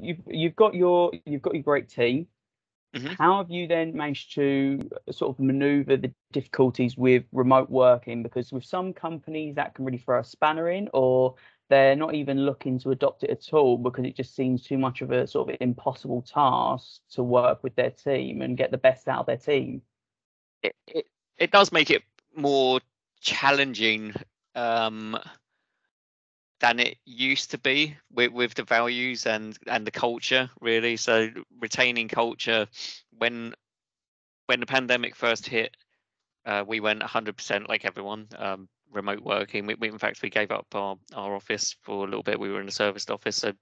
you've got your great team. Hmm. How have you then managed to sort of maneuver the difficulties with remote working? Because with some companies that can really throw a spanner in, or they're not even looking to adopt it at all because it just seems too much of a sort of impossible task to work with their team and get the best out of their team. It does make it more challenging um, than it used to be with the values and the culture, really. So retaining culture, when the pandemic first hit, we went 100% like everyone, remote working. In fact, we gave up our office for a little bit. We were in a serviced office. So,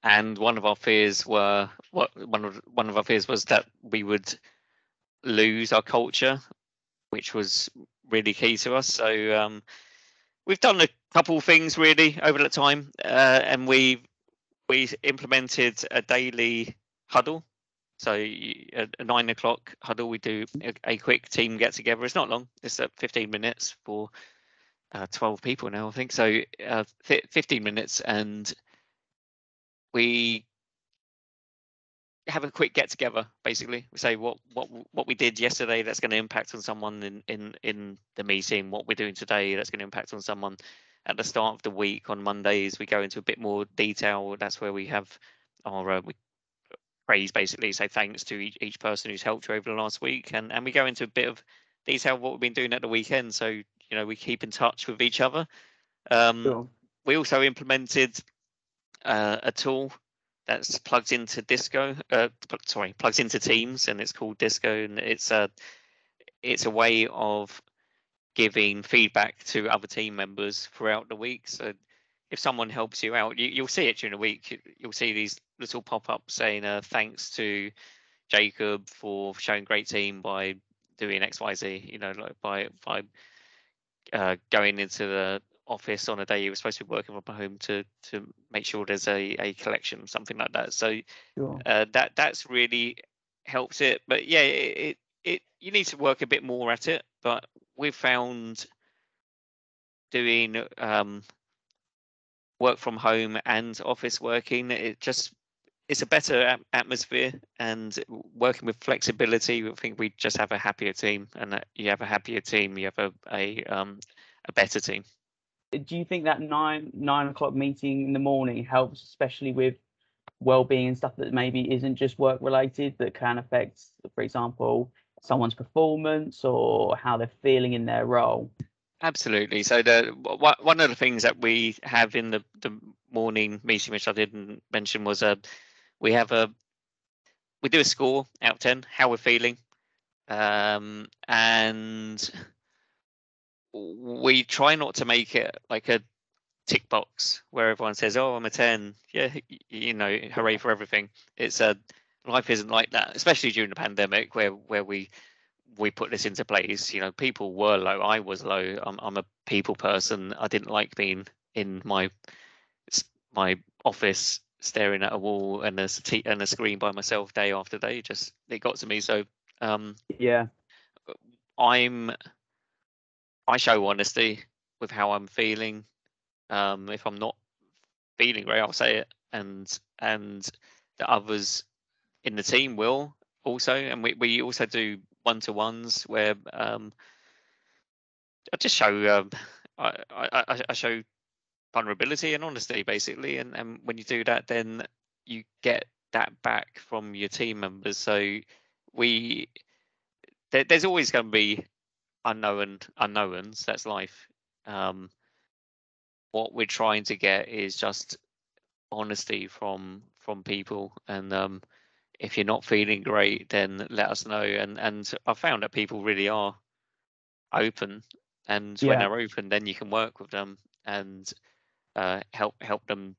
and one of our fears was that we would lose our culture, which was really key to us. So we've done a couple of things really over the time, and we implemented a daily huddle. So at a 9 o'clock huddle, we do a quick team get together. It's not long; it's 15 minutes for 12 people now, I think. So 15 minutes, and we have a quick get together. Basically, we say what we did yesterday that's going to impact on someone in the meeting. What we're doing today that's going to impact on someone. At the start of the week on Mondays, we go into a bit more detail. That's where we have our we praise, basically say thanks to each person who's helped you over the last week, and we go into a bit of detail of what we've been doing at the weekend. So we keep in touch with each other. Sure. We also implemented a tool that's plugged into plugs into Teams, and it's called Disco, and it's a way of giving feedback to other team members throughout the week. So if someone helps you out, you'll see it during the week. You'll see these little pop-ups saying thanks to Jacob for showing great team by doing XYZ, like by going into the office on a day you were supposed to be working from home to make sure there's a collection, something like that. So Sure. that's really helps it. But yeah, it you need to work a bit more at it. But we've found doing work from home and office working, it's a better atmosphere, and working with flexibility. I think we just have a happier team, and that you have a happier team, you have a better team. Do you think that nine o'clock meeting in the morning helps, especially with well-being and stuff that maybe isn't just work related, that can affect, for example, someone's performance or how they're feeling in their role? Absolutely. So one of the things that we have in the morning meeting, which I didn't mention, was we have we do a score out of 10, how we're feeling, and we try not to make it like a tick box where everyone says, "Oh, I'm a 10." Yeah, hooray for everything. It's life isn't like that, especially during the pandemic, where we put this into place. People were low. I was low. I'm a people person. I didn't like being in my office staring at a wall and a screen by myself day after day. Just it got to me. So Yeah. I'm I show honesty with how I'm feeling. If I'm not feeling great, I'll say it, and the others in the team will also, and we also do one-to-ones where I just show I show vulnerability and honesty, basically, and when you do that, then you get that back from your team members. So we there's always going to be unknowns. That's life. What we're trying to get is just honesty from people, and if you're not feeling great, then let us know. And I found that people really are open, and when Yeah. they're open, then you can work with them and help them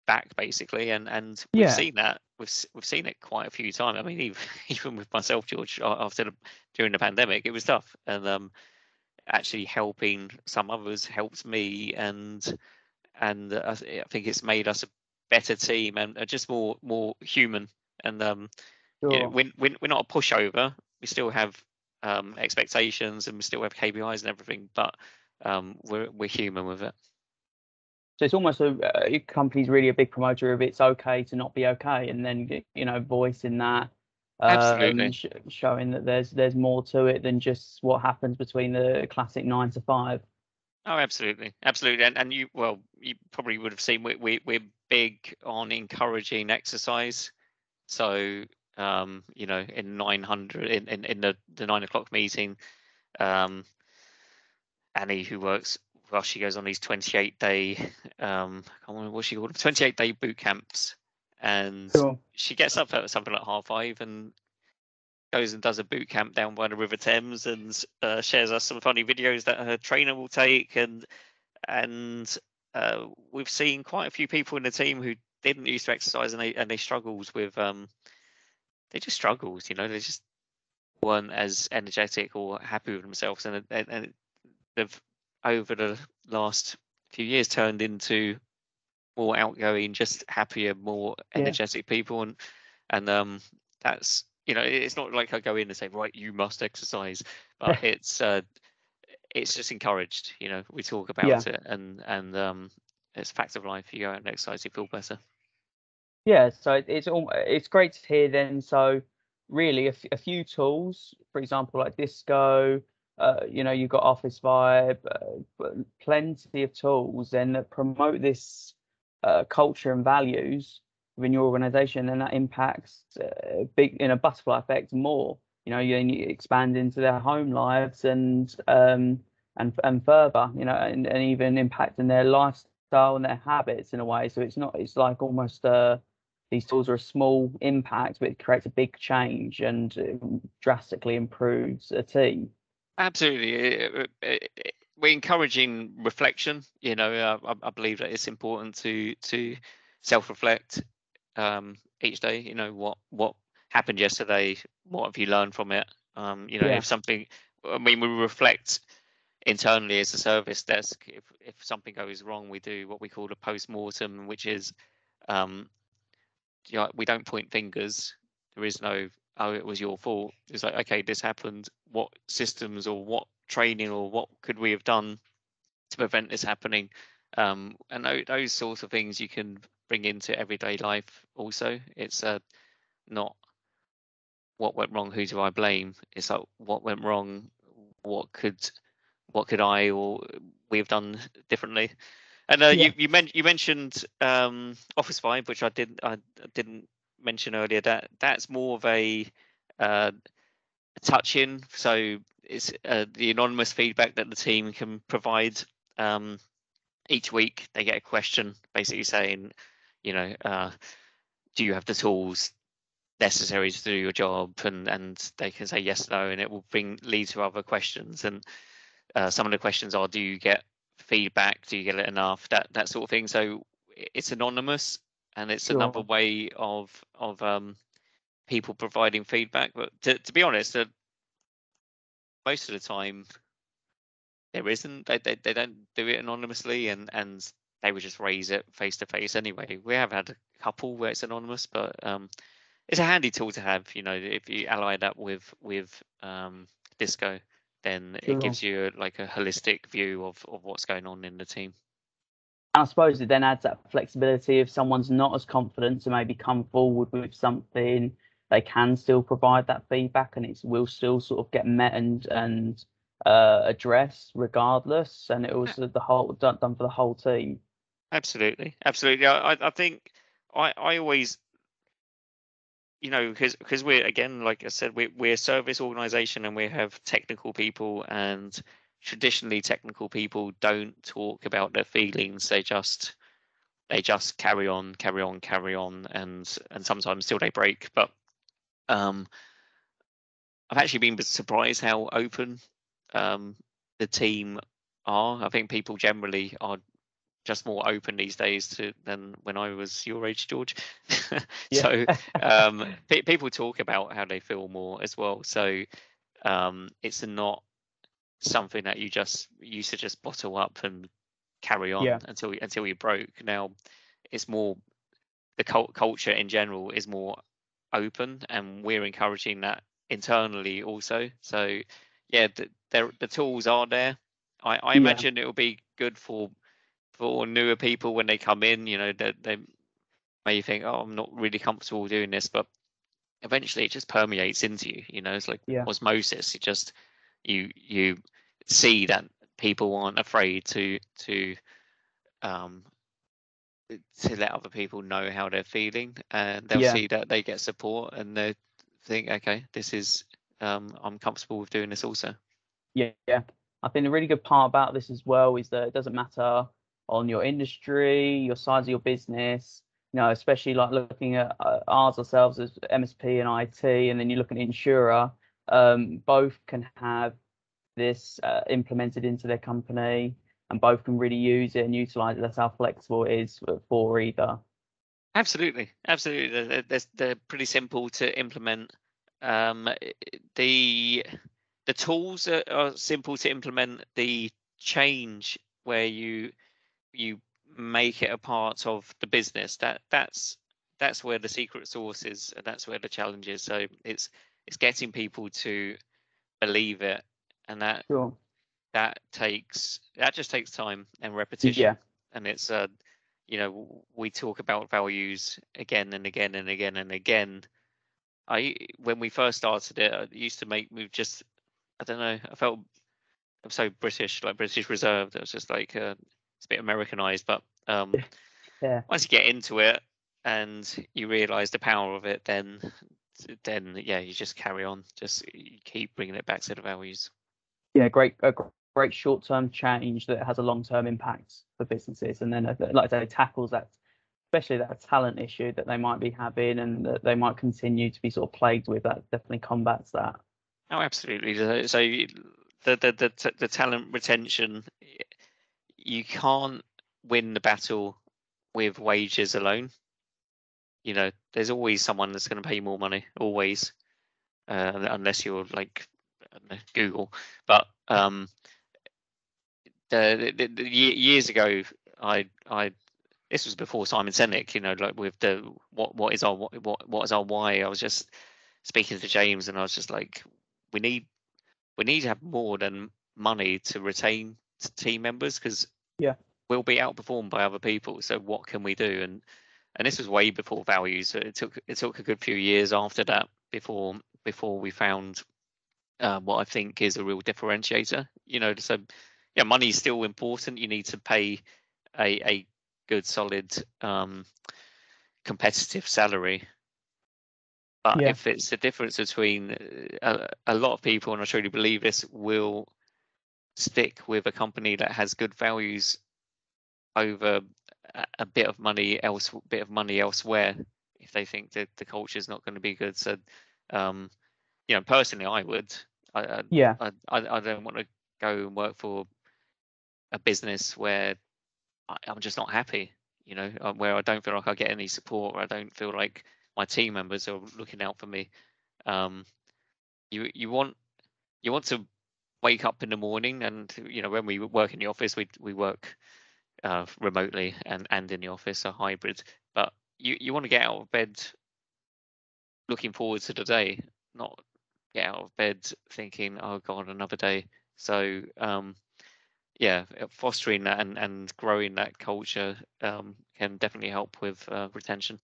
back, basically. And we've Yeah. seen that we've seen it quite a few times. I mean, even with myself, George, during the pandemic, it was tough, and actually helping some others helped me, and I think it's made us a better team and just more human. And Sure. we're not a pushover. We still have expectations, and we still have KPIs and everything, but we're human with it. So it's almost a company's really a big promoter of it's okay to not be okay, and then voicing that, Absolutely. showing that there's more to it than just what happens between the classic 9 to 5. Oh, absolutely, absolutely. And you, well, you probably would have seen we're big on encouraging exercise. So in 900 in the 9 o'clock meeting, Annie, who works, well, she goes on these 28-day, I can't remember what she called them, 28-day boot camps, and Sure. she gets up at something like 5:30 and goes and does a boot camp down by the River Thames, and shares us some funny videos that her trainer will take, and we've seen quite a few people in the team who didn't used to exercise, and they struggled with they just struggled, they just weren't as energetic or happy with themselves, and they've over the last few years turned into more outgoing, just happier, more Yeah. energetic people, and that's, it's not like I go in and say, right, you must exercise, but it's just encouraged. We talk Yeah. about it, and it's a fact of life. You go out and exercise, you feel better. Yeah, so it's great to hear then. So really, a few tools, for example, like Disco, you've got Office Vibe, but plenty of tools then that promote this culture and values within your organization, and that impacts big in a butterfly effect more. You expand into their home lives and further, and even impacting their lifestyle and their habits in a way. So it's like almost these tools are a small impact, but it creates a big change and drastically improves a team. Absolutely. We're encouraging reflection. I believe that it's important to self-reflect each day. What happened yesterday, what have you learned from it? Yeah, If something, I mean, we reflect internally as a service desk. If something goes wrong, we do what we call a post-mortem, which is um, we don't point fingers. There is no, oh, it was your fault. It's like, okay, this happened. What systems or what training or what could we have done to prevent this happening? And those sorts of things you can bring into everyday life. Also, it's not what went wrong, who do I blame? It's like what went wrong, what could I or we have done differently. And yeah, you mentioned Office Vibe, which I didn't mention earlier. That's more of a touch in. So it's the anonymous feedback that the team can provide. Each week they get a question basically saying, do you have the tools necessary to do your job? And they can say yes, no, and it will lead to other questions. And some of the questions are, do you get feedback? Do you get it enough? That sort of thing. So it's anonymous, and it's another sure. way of people providing feedback. But to be honest, most of the time there isn't. They don't do it anonymously, and they would just raise it face to face anyway. We have had a couple where it's anonymous, but it's a handy tool to have. If you ally that with Disco, then it Sure. gives you like a holistic view of what's going on in the team. And I suppose it then adds that flexibility if someone's not as confident to maybe come forward with something, they can still provide that feedback and it will still sort of get met and addressed regardless. And it was the whole done for the whole team. Absolutely, absolutely. I think I always, because we're, again, like I said, we're a service organization and we have technical people, and traditionally technical people don't talk about their feelings. They just carry on, carry on, carry on, and sometimes till they break. But um, I've actually been surprised how open the team are. I think people generally are just more open these days than when I was your age, George. Yeah. So people talk about how they feel more as well. So it's not something that you just used to just bottle up and carry on Yeah. until you broke. Now it's more, the culture in general is more open, and we're encouraging that internally also. So yeah, the tools are there. I Yeah. imagine it will be good for for newer people when they come in, they may think, oh, I'm not really comfortable doing this, but eventually it just permeates into you. It's like Yeah. osmosis. It just you see that people aren't afraid um to let other people know how they're feeling, and they'll Yeah. see that they get support, and they think, okay, this is I'm comfortable with doing this also. Yeah. I think the really good part about this as well is that it doesn't matter on your industry, your size of your business, especially like looking at ourselves as MSP and IT, and then you look at an insurer, both can have this implemented into their company, and both can really use it and utilize it. That's how flexible it is for either. Absolutely. They're pretty simple to implement. The tools are simple to implement. The change where you make it a part of the business, that's where the secret sauce is, and that's where the challenge is. So it's getting people to believe it, and Sure. that just takes time and repetition. Yeah. And it's we talk about values again and again and again and again. When we first started it, I used to make move just, I don't know, I felt I'm so British, like British reserved. It was just like it's a bit Americanized, but Yeah. once you get into it and you realize the power of it, then yeah, you just carry on, just you keep bringing it back to the values. Yeah. A great short-term change that has a long-term impact for businesses, and then like I say, tackles that, especially that talent issue that they might be having and that they might continue to be sort of plagued with. That definitely combats that. Oh, absolutely. So the talent retention, you can't win the battle with wages alone. There's always someone that's going to pay you more money, always, unless you're like, I don't know, Google. But years ago, I this was before Simon Sinek, like with the what is our why. I was just speaking to James, and I was just like, we need to have more than money to retain team members, because Yeah. we'll be outperformed by other people. So what can we do? And this was way before values. So it took a good few years after that before we found what I think is a real differentiator. So yeah, money is still important. You need to pay a good, solid, competitive salary. But Yeah. if it's the difference between a lot of people, and I truly believe this, will stick with a company that has good values over a bit of money elsewhere, if they think that the culture is not going to be good. So, personally, I would. Yeah. I don't want to go and work for a business where I'm just not happy. Where I don't feel like I get any support, or I don't feel like my team members are looking out for me. You want to wake up in the morning, and when we work in the office, we work remotely and in the office, a hybrid. But you want to get out of bed looking forward to the day, not get out of bed thinking, oh God, another day. So yeah, fostering that and growing that culture can definitely help with retention.